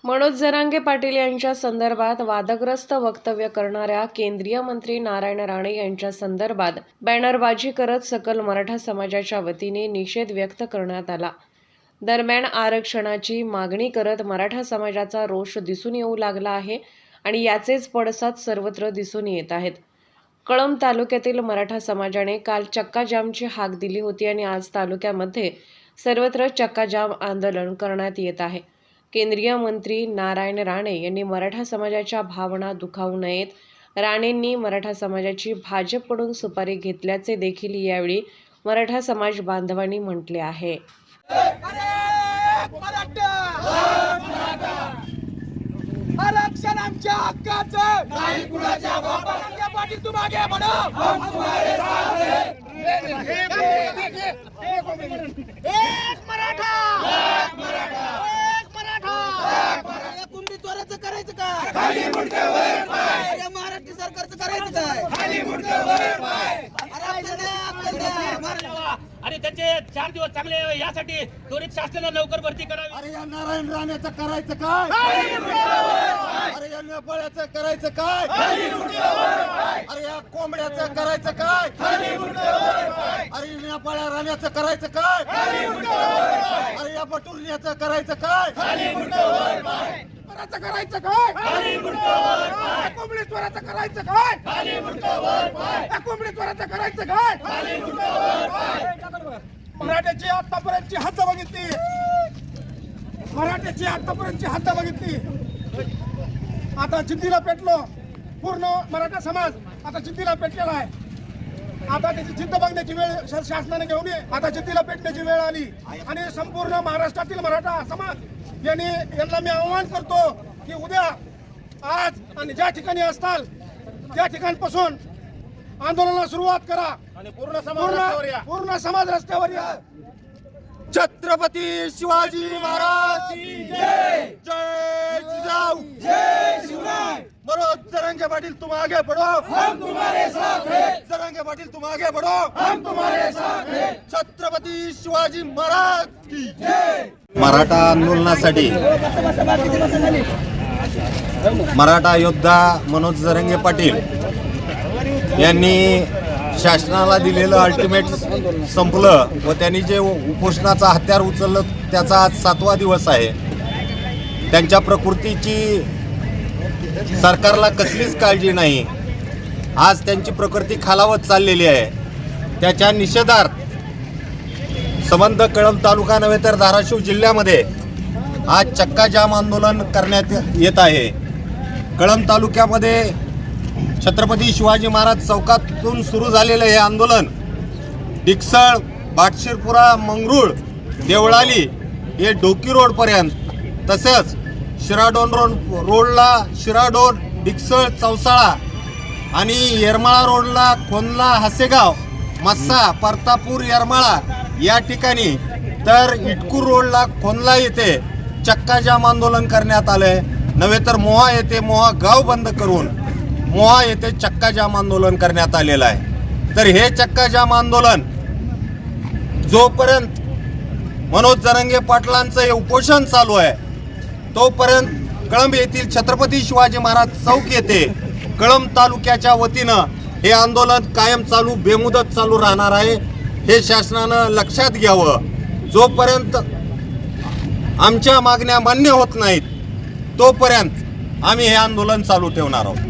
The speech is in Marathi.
मनोज जरांगे पाटील यांच्या संदर्भात वादग्रस्त वक्तव्य करणाऱ्या केंद्रीय मंत्री नारायण राणे यांच्या संदर्भात बॅनरबाजी करत सकल मराठा समाजाच्या वतीने निषेध व्यक्त करण्यात आला। दरम्यान आरक्षणाची मागणी करत मराठा समाजाचा रोष दिसून येऊ लागला आहे आणि याचेच पडसाद सर्वत्र दिसून येत आहेत। कळंब तालुक्यातील मराठा समाजाने काल चक्का जामची हाक दिली होती आणि आज तालुक्यामध्ये सर्वत्र चक्का जाम आंदोलन करण्यात येत आहे। केंद्रीय मंत्री नारायण राणे यांनी मराठा समाजाच्या भावना दुखावू नयेत। राणेंनी मराठा समाजाची भाजपकडून सुपारी घेतल्याचे देखील यावेळी मराठा समाज बांधवांनी म्हटले आहे। आरक्षण आमच्या हक्काचं नाही कुणाच्या बापाच्या पाठीत तू मागे म्हणो हम तुम्हारे साथ हैं। एक मराठा कुंभी चोराचं करायचं काय खाली मुंडके वर पाय या महाराष्ट्र सरकारचं करायचं काय खाली मुंडके वर पाय आणि त्याचे 4 दिवस चांगले यासाठी त्वरित शासनाने लवकर भरती करावी। अरे या नारायण राणेचं करायचं काय अरे या नेपाळ्याचं करायचं काय अरे या कोंबड्याचं करायचं काय अरे नेपाळ्या राण्याचं करायचं काय अरे या बटुर्याचं करायचं काय करायचं काय कोंबडीश्वराचं करायचं काय कोंबडीश्वराचं करायचं काय मराठ्याची आतापर्यंतची हद्द बघितली मराठ्याची आतापर्यंतची हद्द बघितली। आता जिद्दीला पेटलो पूर्ण मराठा समाज आता जिद्दीला पेटलेला आहे। आता त्याची जिद्द बघण्याची वेळ शासनाने घेऊन ये आता जिद्दीला पेटण्याची वेळ आली आणि संपूर्ण महाराष्ट्रातील मराठा समाज यांना मी आवाहन करतो की उद्या आज आणि ज्या ठिकाणी असताल त्या ठिकाणपासून आंदोलनाला सुरुवात करा आणि पूर्ण समाज रस्त्यावर या। छत्रपती शिवाजी महाराज की जय जय जिजाऊ जय शिवराय। मनोज जरांगे पाटील तुम आगे बढ़ो हम तुम्हारे साथ हैं। जरांगे पाटील तुम आगे बढ़ो हम तुम्हारे साथ हैं। छत्रपती शिवाजी महाराज की जय। मराठा आंदोलनासाठी मराठा योद्धा मनोज जरांगे पाटील यांनी शासनाला दिलेलं अल्टिमेट संपलं व त्यांनी जे उपोषणाचा हत्यार उचललं त्याचा आज 7वा दिवस आहे। त्यांच्या प्रकृतीची सरकारला कसलीच काळजी नाही। आज त्यांची प्रकृती खालावत चाललेली आहे। त्याच्या निषेधार्थ संबंध कळंब तालुका नव्हे तर धाराशिव जिल्ह्यामध्ये आज चक्का जाम आंदोलन करण्यात येत आहे। कळंब तालुक्यामध्ये छत्रपती शिवाजी महाराज चौकातून सुरू झालेलं हे आंदोलन डिकसळ, बाटशिरपुरा, मंगरूळ, देवळाली हे डोकी रोडपर्यंत तसंच शिराडोन रोडला शिराडोन, डिकसळ, चौसाळा आणि येरमाळा रोडला खोनला, हसेगाव, मस्सा, परतापूर, येरमाळा या ठिकाणी तर इटकूर रोडला खोनला येथे चक्का जाम आंदोलन करण्यात आले नव्हे तर मोहा येथे मोहा गाव बंद करून मोहा येथे चक्का जाम आंदोलन करण्यात आलेलं आहे। तर हे चक्का जाम आंदोलन जोपर्यंत मनोज जरांगे पाटलांचं हे उपोषण चालू आहे तोपर्यंत कळंब येथील छत्रपती शिवाजी महाराज चौक येथे कळंब तालुक्याच्या वतीनं हे आंदोलन कायम चालू बेमुदत चालू राहणार आहे। हे शासनानं लक्षात घ्यावं। जोपर्यंत आमच्या मागण्या मान्य होत नाहीत तोपर्यंत आम्ही हे आंदोलन चालू ठेवणार आहोत।